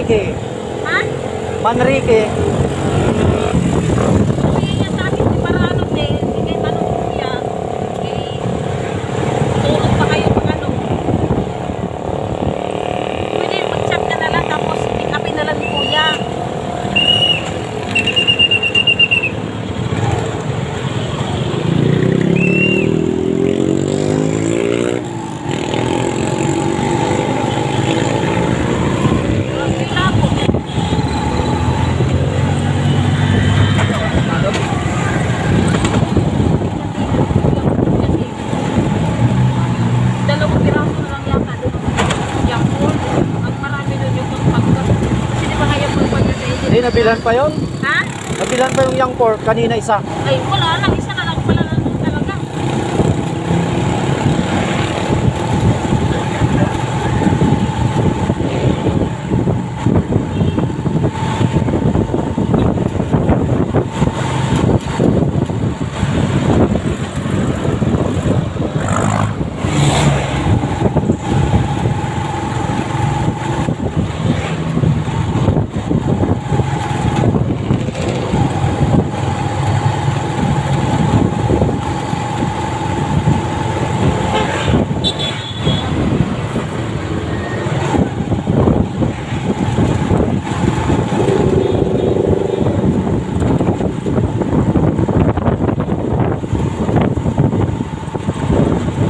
Manrique. Ha? Manrique. Kuya niya sa akin, di para ano din. Sige, ano kuya. Okay. Tulog pa kayo pag ano. Pwede mag-chat ka na lang tapos pick upin na lang ni kuya. Dalawang piraso na lang yata doon. Yung pool. Ang marami doon yung pagpagkat. Kasi di ba kaya pagpagkat sa inyo? Hindi, nabilan pa yon. Ha? Nabilan pa yung young pork. Kanina isa. Ay, wala lang. Isa na lang pala nandun talaga.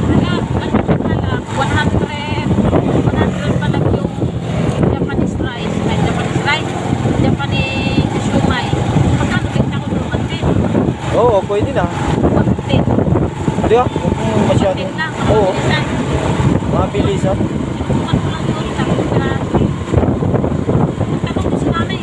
Wala, ano pa pala, 100 pa lang yung Japanese rice, ay Japanese rice, Japanese siomai. Magkano bigta ko doon? 110. Oo, pwede na. 110. Hindi ah. Kung masyado. 110 lang. Oo, Mabilisan. mabilisan. Tumat ko lang doon, tapos grabe. Nagtanong ko si nanay,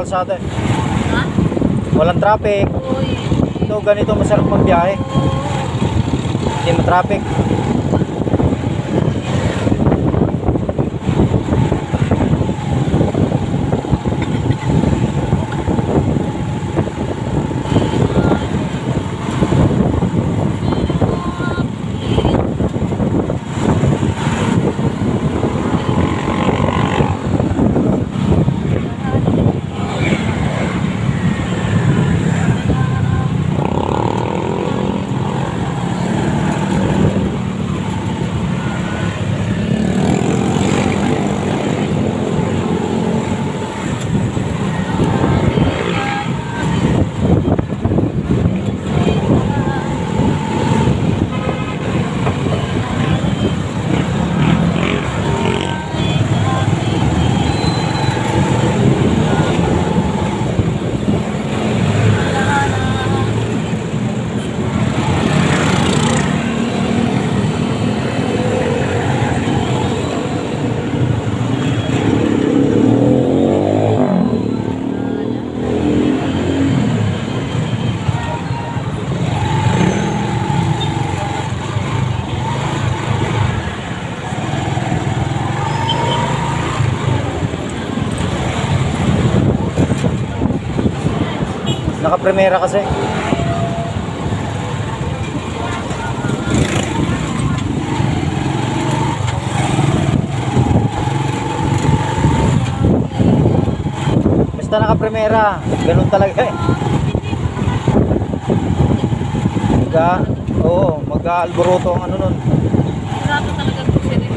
kalsada. Ha? Walang traffic. Uy. So ganito masarap magbiyahe. Hindi ma-traffic. primera kasi. Basta naka-primera, ganun talaga eh. Mag-alboroto ang ano nun. Sigurado talaga grocery.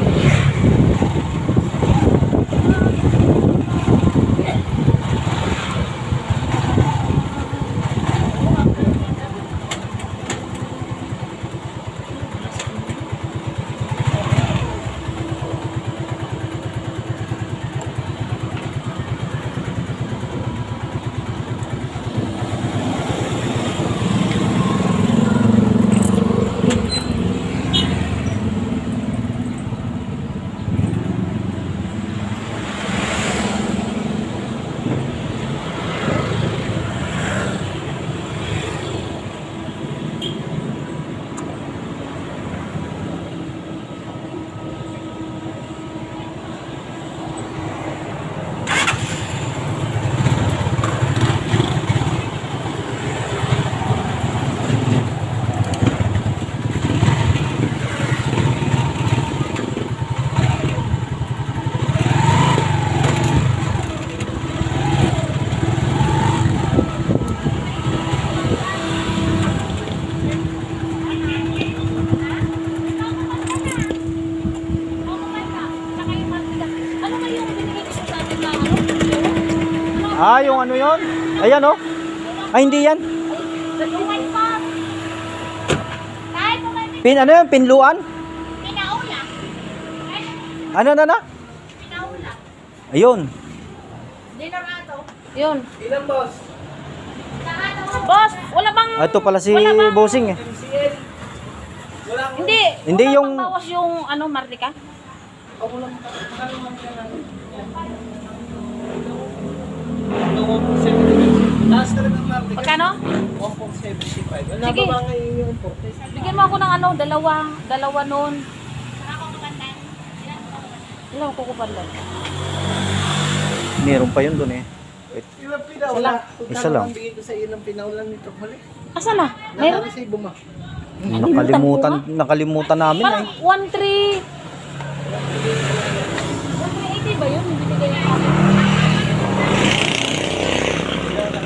Ano ba yung binigay ko sa atin na ano? Ah, yung ano yon? Ayan oh. Ay, hindi yan. Tulungan pa. Kahit mo may Pin, ano yan? Pinluan? pinaula. Ano na? Pinaula. Ayun. Dinner ato. Yun. Ilan boss? Boss, wala bang... Ah, ito pala si wala bang- Bossing eh. MCL. Wala akong Hindi. Hindi wala yung- bang bawas yung ano, Marlica? ako lang makakaluman ka na. Taas ka rin ng market. Magkano? 1.75. Ano Sige. ba ngayon yung imported? Bigyan mo ako ng ano, dalawa nun. Ilang kukupan lang. Meron pa yun dun eh. Wait. Ilang pinawla? Isa lang. Bigay ko sa iyo ng pinawla nito. Hali. Asa na? Meron? Nakali sa ibo ma. Nakalimutan namin Parang eh. 1.3... 1.380 ba yun? Yung binigay niya namin.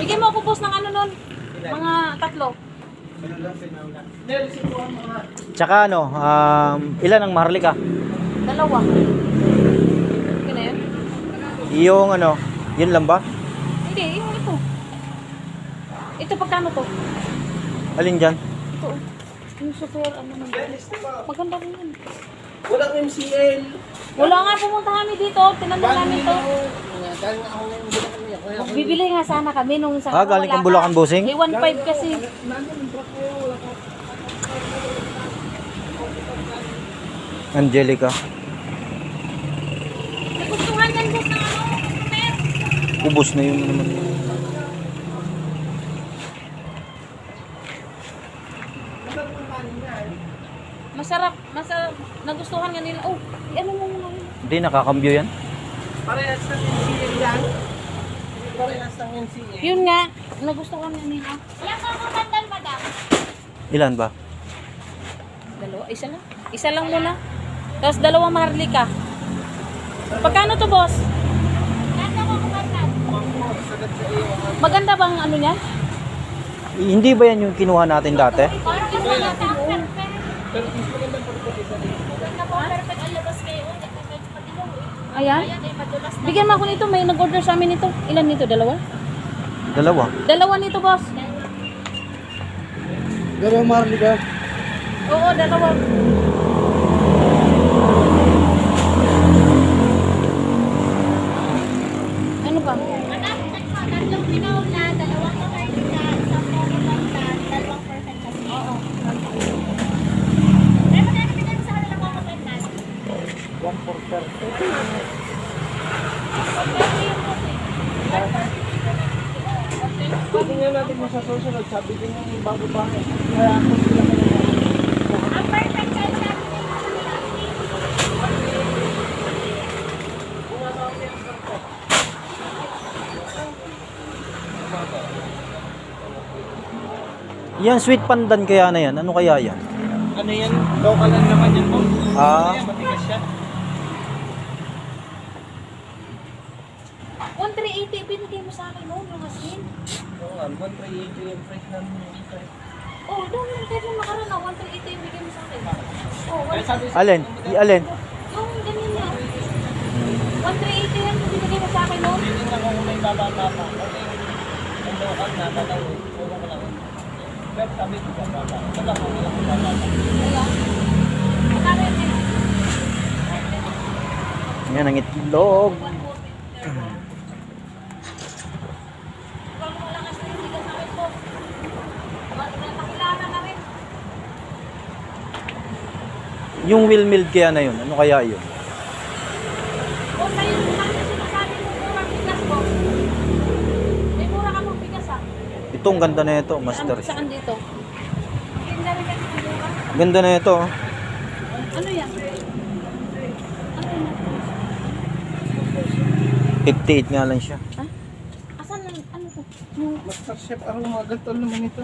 Bigyan mo ako boss ng ano nun. Mga tatlo. Nel, sibuhan mga. Tsaka ano, ilan ang maharlika? Dalawa. Okay na yun? Yung ano, yun lang ba? Hindi, yung ito. Ito pagkano to? Alin dyan? Ito. Yung super ano naman. Maganda rin yun. Walang MCL. Wala nga pumunta kami dito. Tinanong namin to. Dahil nga ako ngayon bilang kami. Kaya Bibili nga sana kami nung isang Galing kang Bulacan, Bossing? Eh, 1.5 kasi. nandun yung truck ko. Wala ko. Angelica. Nagustuhan yan boss ng ano. Mer. Ubus na yun naman. Masarap. Nagustuhan nga nila. Oh, ano mo muna yun? Hindi, nakakambyo yan. Parehas ng MCL yan. Parehas ng MCL. Yun nga. Nagustuhan nga nila. Yan ka kumandal, madam. Ilan ba? Dalawa. Isa lang. Isa lang muna. Tapos dalawang maharlika. Pagkano to boss? Ganda ko kumandal. Maganda bang ano niya? Hindi ba yan yung kinuha natin dati? Parang mas maganda ang perfect. Perfect ang labas kayo. Ayan. Bigyan mo ako nito. May nag-order sa amin nito. Ilan nito? Dalawa? Dalawa. Dalawa nito, boss. Pero Marlica. Oo, dalawa. Ano ba? Tatlong pinaula, dalawang maharlika, isang pangutanda, dalawang perfect kasi. Oo. Pero magkano bigyan mo sa kanila mga maganda? 1.4. Pwede nga natin mo sa susunod. Sabi din yung bago pa. Kaya ako sila ka naman. Ang perfect size natin yung mga nila. Yan, sweet pandan kaya na yan. Ano kaya yan? Ano yan? Local lang naman yan po. Ah. Ano yan? Matigas siya. 1,380 binigay mo sa akin noon, yung asin. Oo nga, 1,380 yung price namin yung price. Oh, doon lang kayo nakaraan na 1,380 yung bigay mo sa akin. Oh, Kaya sabi sa Alin? Alin? yung ganyan yan. 1,380 yan yung binigay mo sa akin noon. Hindi lang ako may bababa pa. Kasi yung local na talaw eh. Puro ko lang. Pero sabi ko bababa. Ito lang ako lang bababa. Ayan. Magkano yan eh? Yan ang itlog. Ikaw mo lang kasi yung bigay sa akin po. Nakilala na rin. Yung well milled kaya na yun. Ano kaya yun? O, sa'yo lang yung sinasabi mo murang bigas po. May mura ka mong bigas ah. Ito, ang ganda na ito, master. Saan dito? Ganda rin kasi ang mura. Ganda na ito. Oh. Ano yan? 58 nga lang siya. Ha? Asan ano to? Yung Master Chef, ang mga ganito naman ito.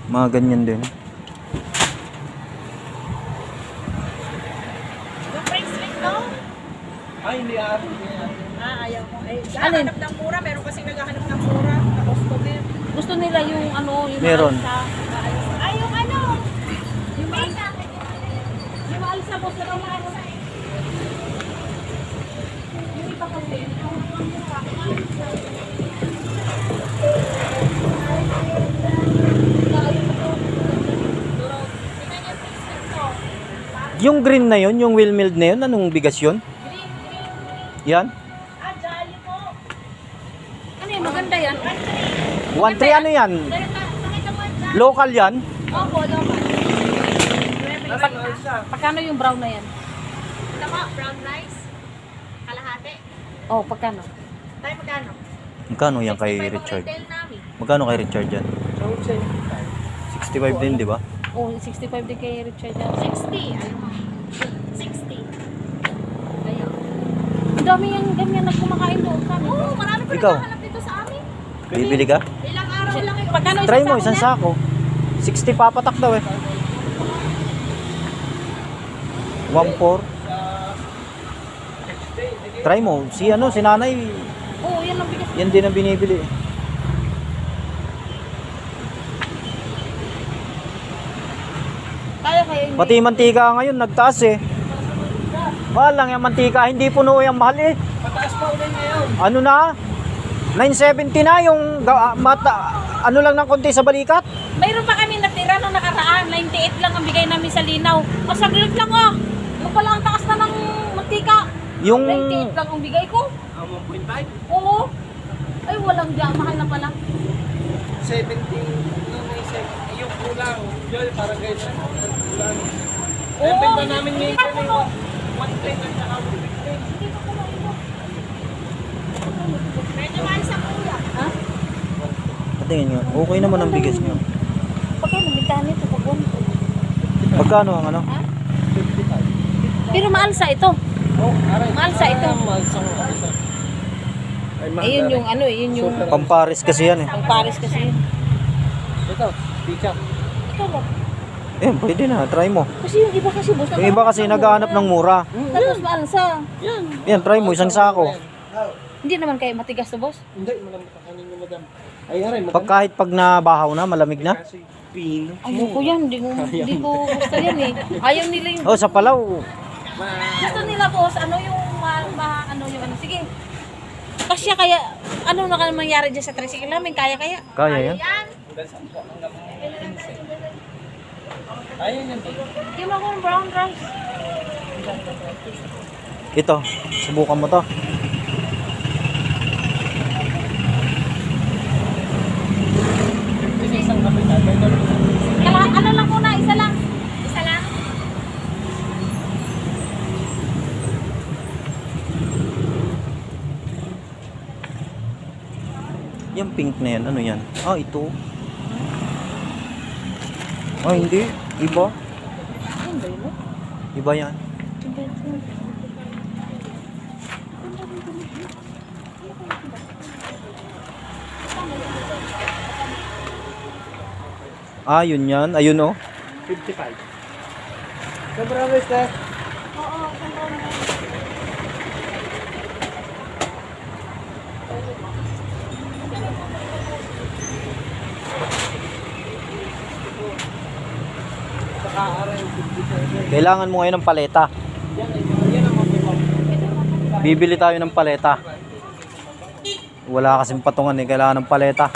Mga ganyan din. French sweet, no? Ay, hindi aaral. Ayaw mo. Eh, Alin? naghahanap ng mura. Meron kasing naghahanap ng mura. Na customer. gusto nila yung ano, yung Meron. maalsa. Ay, yung ano? Yung maalsa. Yung maalsa boss na daw maalsa. Yung iba kasi. Yung green na yun, yung well milled na yun, anong bigas yun? Yan? Ah, jolly po. Ano yun, maganda yan. 1.3 ano yan? Nakita mo yan. Local yan? Opo, naman. Pagkano yung brown na yan? Ito mo, brown rice. Kalahati. Oh, pagkano? Tayo magkano? Magkano yan kay 65 ang Richard? retail namin. Magkano kay Richard yan? So, say, 65 din, di ba? Oh, 65 din kay Richard yan. 60. Ayaw mo. 60. Ayaw. Ang dami yung ganyan na kumakain doon sa amin. Oo, marami pa Ikaw? naghahanap dito sa amin. Bibili ka? Ilang araw lang ito. Pagkano Try mo, isang isang sako sako. 60 papatak daw eh. 1.4. Try mo. Si ano, si nanay, niya? Oo, yan ang bigas. yan din ang binibili. Kaya kaya hindi. Pati yung mantika ngayon, nagtaas eh. Mahal lang yung mantika, hindi puno yung mahal eh. mataas pa ulit ngayon. Ano na? 970 na yung ano lang ng konti sa balikat. Mayroon pa kami natira nung nakaraan. 98 lang ang bigay namin sa linaw. Masaglit lang oh. Ano pala ang taas na ng mantika? Yung 98 lang ang bigay ko. 1.5? Oo. Ay, walang diyan. Mahal na pala. 70. No, may 70. Yung kulang. Yun, parang ganyan. Kulang. Eh, benta namin ngayon Hindi pa puno. 110 at saka 115. Hindi pa puno ito. Medyo mahal sa kuya. Ha? patingin nga. Okay naman ang bigas niyo. Pagkano? Bigtaan nito pag ganito. Magkano ang ano? Ha? Pero maalsa ito. Oh, aray. Malsa ito. Malsa ko. Malsa. Ay, mahal Ayun na yung rin. ano, yun yung Pampares kasi yan eh. pang Paris kasi yun. Ito, pizza. Ito ba? Eh, pwede na. Try mo. Kasi yung iba kasi boss. Yung iba kasi naghahanap ng mura. Tapos maalsa. Yan. Yan, try mo. Isang sako. Hindi naman kayo matigas to boss. Hindi, malamig ka kanin ni madam. Ay, aray, Kahit pag nabahaw na, malamig na. Kasi pino. Ayoko yan. Hindi ko gusto yan eh. Ayaw nila yung... Oh, sa Palaw. Gusto nila boss, ano yung ano yung ano. Sige. Kasi kaya, ano na mangyari dyan sa tricycle namin? Kaya. Kaya yan. Yan. Ayun yan. Yung ako ng brown rice. Ito, subukan mo to. Kasi isang kapital. Kala, ano lang muna, isa lang. Isa lang. Yung pink na yan, ano yan? Ah, ito. Ah, hindi. Iba. Iba yan. Ah, yun yan. Ayun oh. 55. Sobrang risk eh. Oo, sobrang Kailangan mo ngayon ng paleta. Bibili tayo ng paleta. Wala kasing patungan eh. Kailangan ng paleta.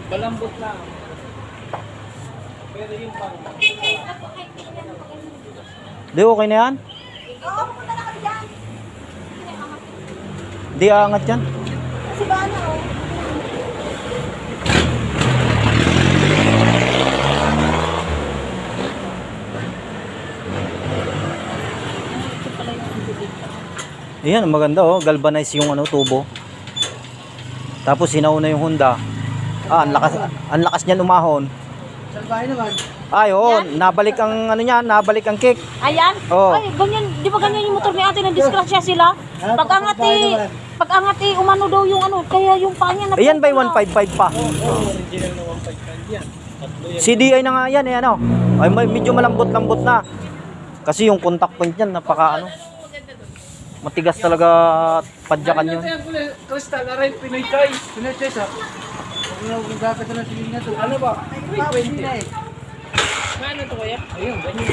Malambot lang. Pero yung pang... Di okay na yan? Oo, pupunta na kami dyan. Di aangat yan. Kasi ba ano, oh? Ayan, maganda oh. Galvanize yung ano, tubo. Tapos hinauna yung Honda. Ah, ang lakas niyan umahon. Salbahe naman. Ay, oo, nabalik ang ano niya, nabalik ang kick. Ayan. Oo. Ay, ganyan. Di ba ganyan yung motor ni ate? Nandisgrasya sila. Pag-angat umano daw yung ano. Kaya yung paa niya. Ayan ba yung 155 pa? Original na 155 yan. Tatlo yan. CDI na nga yan, eh ano. Ay, medyo malambot-lambot na. Kasi yung contact point niyan, napaka ano. Matigas talaga padyakan yun. Crystal, aray, Pinoy choice. Pinoy choice ha. Kung gagawin na siling na to. Ano ba? 320. Paano to kaya? Ayun, ganyan.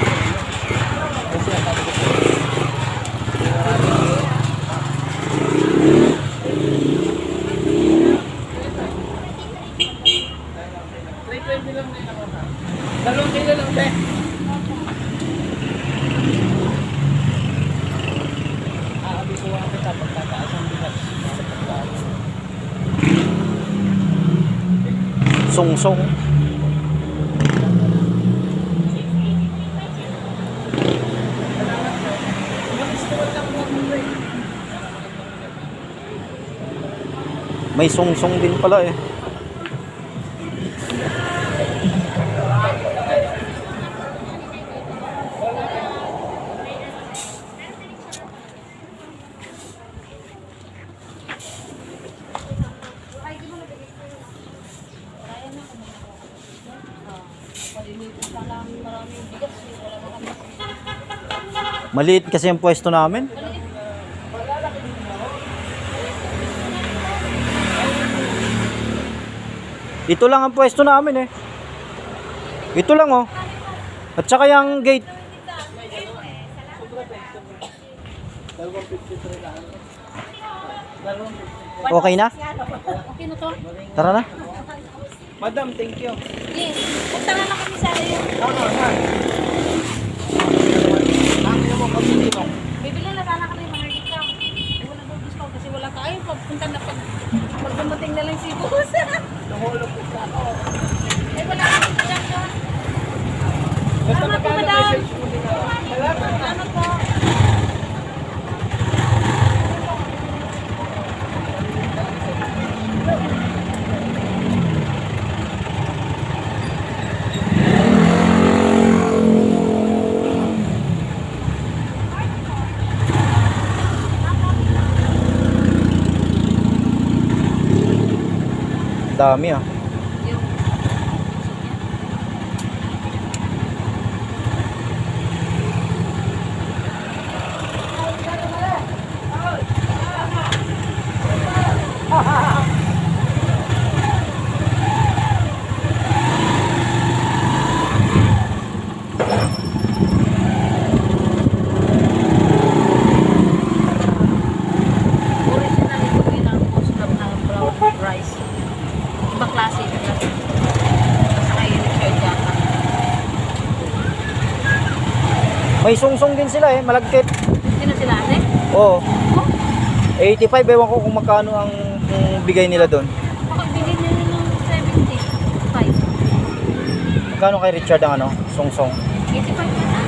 Dalawang kilo lang, te. Aabisuhan kita pagtataas ang bigas. Song-song. May song-song din pala eh. Maliit kasi ang pwesto namin. Ito lang ang pwesto namin eh. Ito lang oh. At saka yung gate. Okay na? Okay na to? Tara na. Madam, thank you. Yes. Punta na lang kami sa iyo. Bibili na sana kami mga discount. Eh, wala daw discount kasi wala ka. Ay, papunta na pag dumating na lang si boss. Tumulong po sa ako. Eh, wala kami discount. Basta Tama po, magkano madam. message mo din ako. Salamat. Ano po? Dami ah. Original ito yun ang Oscar na brown rice. Ibang klase ito. Basta kayo Richard yata. May song-song din sila eh, malagkit. Sino sila ate? Oo. 85, ewan ko kung magkano ang bigay nila doon. Ako bigay nila ng 75. Magkano kay Richard ang ano, song-song? 85 yata.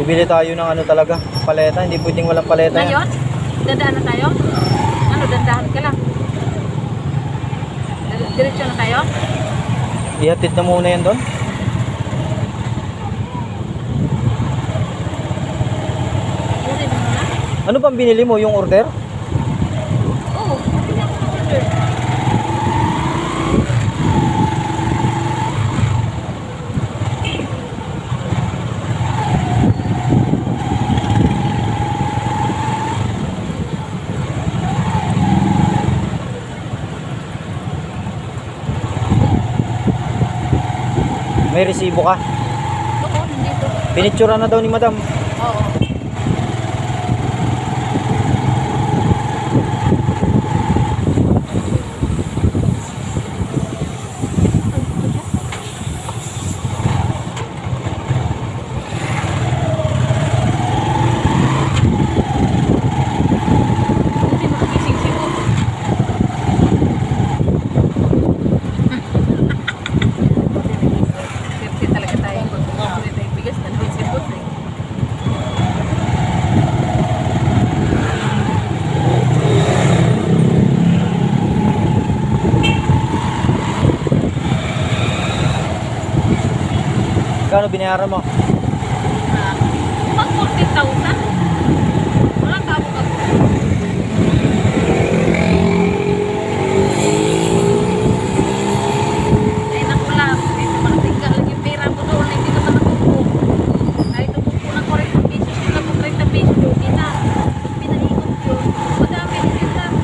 Bibili tayo ng ano talaga, paleta. Hindi pwedeng walang paleta yan. Ngayon, dadaan na tayo? Ano, dandahan ka lang. Diretso na tayo? Ihatid na muna yan doon. Kunin mo muna. Ano bang binili mo? Yung order? Oo, hindi ako order. May resibo ka. Oo, nandito. Pinitsura na daw ni madam. Oo. Buti makagising si Boss. Swerte talaga tayo pag bumabili tayo bigas, nandun si Boss eh. Kano binayaran mo? Pag 40,000, walang kabog-kabog. Ay naku lang, ito makatingga lang yung pera mo doon, hindi naman natupo. Kahit tutupo ng 40 pesos, yun lang 30 pesos, hindi na. Pag pinaikot yun, madami din sila.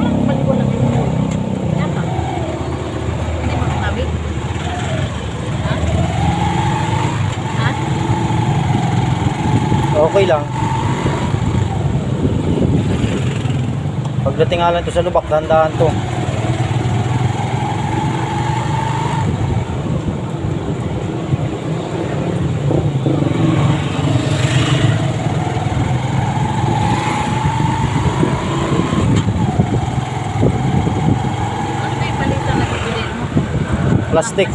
Walang maliwanag yun. Yan ba? Hindi mo sinabi? Ha? Ha? Okay lang. Pagdating nga lang to sa lubak, dahan-dahan to. Ano ba yung palitan na bibili mo? Plastic.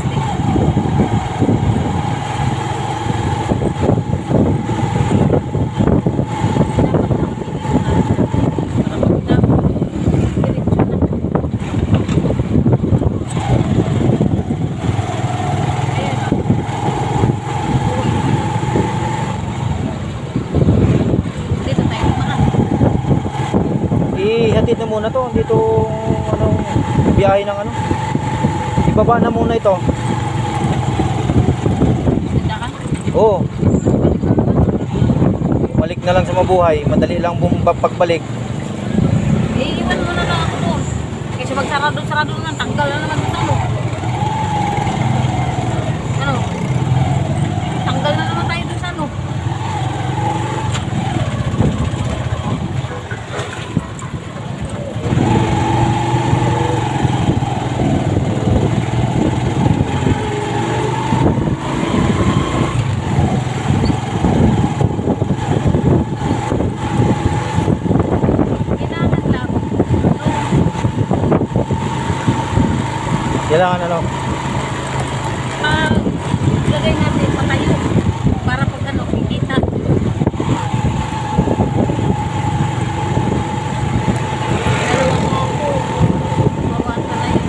Dito tayo kumaan. Ihatid na muna to. Dito, ano, biyahe ng ano. Ibaba na muna ito. Tindakan. Oo. Balik na lang sa mabuhay. Madali lang pagbalik. Iiwan mo na lang ako doon. Kasi magsarado-sarado naman, tanggal na naman ito. Ano? Tanggal na naman tayo dun sa ano. Kailangan lang. Kailangan ano. Lagay natin patayo para pag ano, kikita. Dalawang mo ako. Mawaan ka na yun.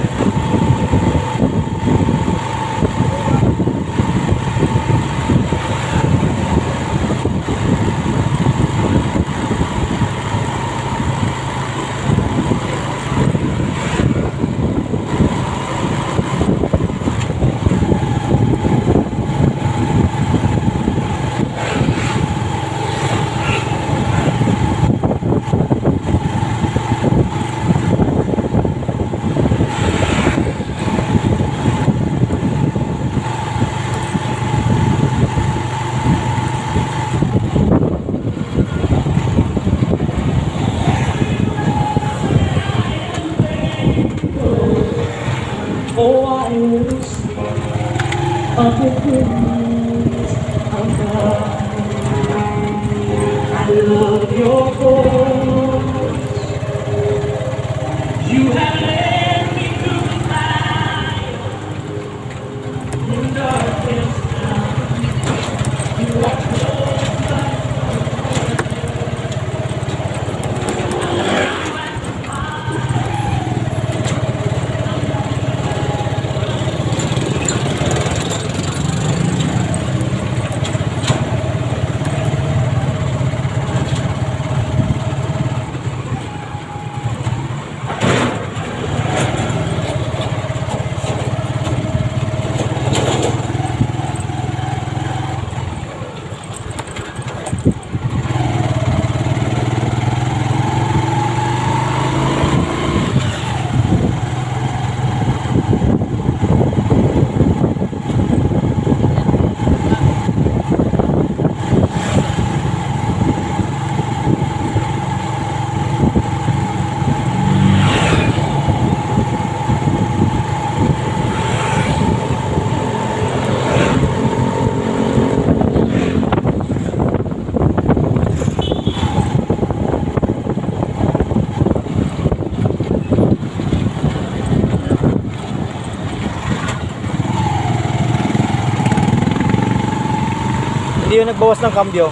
Hindi yung nagbawas ng kambyo.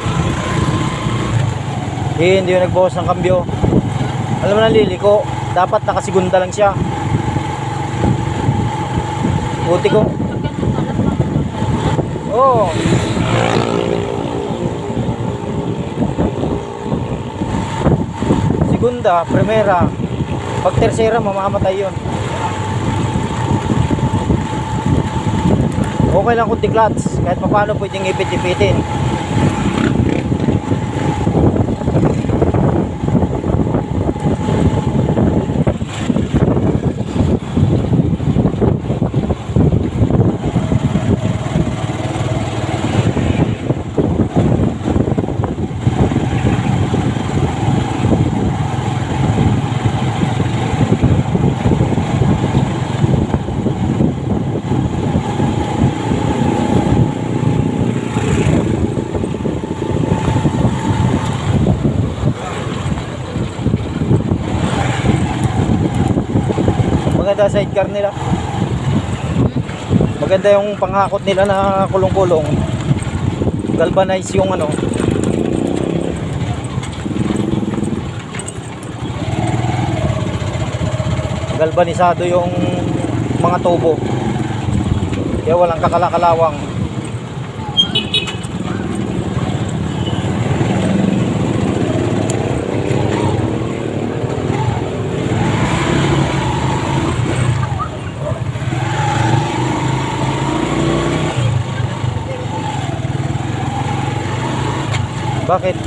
Hindi yung nagbawas ng kambyo. Alam mo na liliko, dapat nakasigunda lang siya. Buti ko. Oo. Segunda, primera. Pag tersera, mamamatay yun. Okay lang kung tiklats, kahit paano pwedeng ipit-ipitin. Maganda sidecar nila. Maganda yung panghakot nila na kulong-kulong. Galvanize yung ano. Galvanisado yung mga tubo. Kaya walang kakalakalawang. Bakit?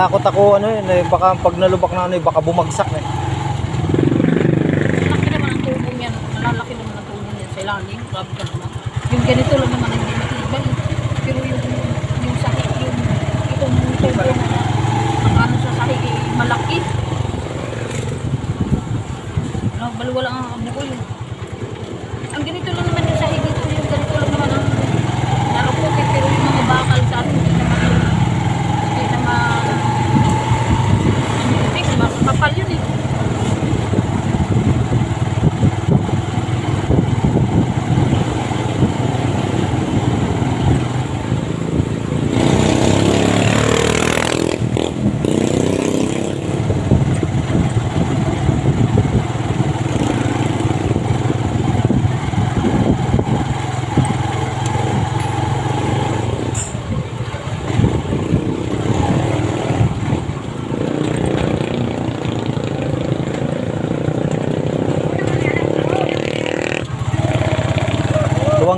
Takot ako ano yun, baka pag nalubak na ano, baka bumagsak eh. Laki naman ang tubong yan. Malalaki naman ang tubong yan sa ilalim. Grabe ka naman. Yung ganito lang naman hindi matibay. Pero yung sahig, itong tubong ang ano sa sahig malaki. Baliwala ang buko yun. Ang ganito lang naman yung sahig dito. Yung ganito lang naman ang naruputin. Pero yung mga bakal sa atin hindi naman kapal yun eh.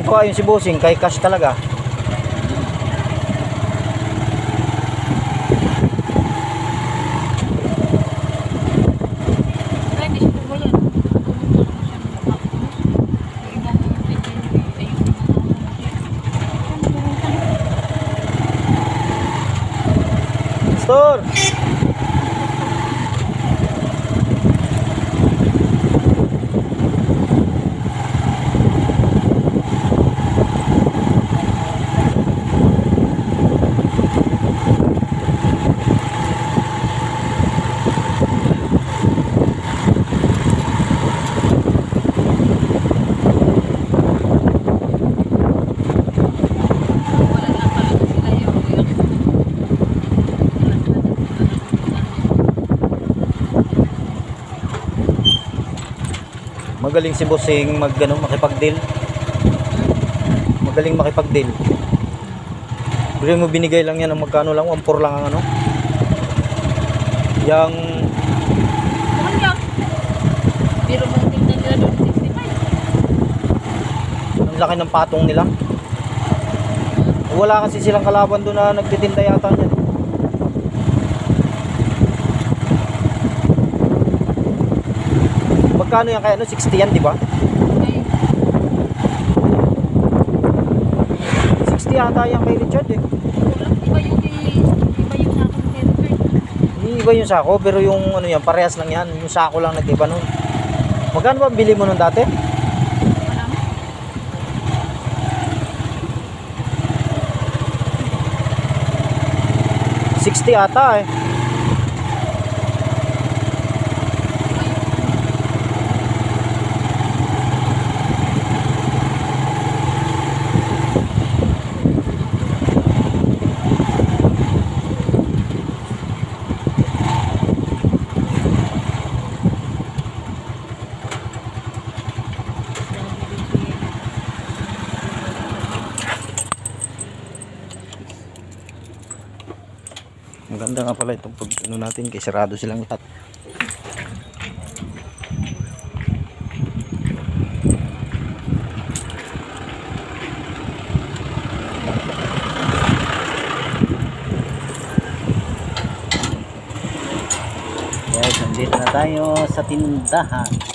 tuwang-tuwa yung si Bossing, kay cash talaga. Kaya hindi siya tumayan. Tutulog na siya ng makakapos. Yung ibang ayun na Store! wala lang talaga sila yung Magaling si Bossing makipag-deal. Magaling makipag-deal. Pero mo binigay lang yan ng magkano lang, 1.4 lang ang ano. Yang Mahal yan. Pero mong tingnan nila doon, 65. ang laki ng patong nila. Wala kasi silang kalaban doon na nagtitinda yata niyan. Magkano yan kaya? 60 yan, di ba? Ayun. 60 yata yan kay Richard eh. Iba yung sa akin kay Robert. Iba yung sako, pero yung ano yan, parehas lang yan. Yung sako lang nag-iba nun. Magkano ba bili mo nun dati? Wala mo. $60 ata eh. Ang ganda nga pala itong pag ano natin, kay sarado silang lahat. Guys, nandito na tayo sa tindahan.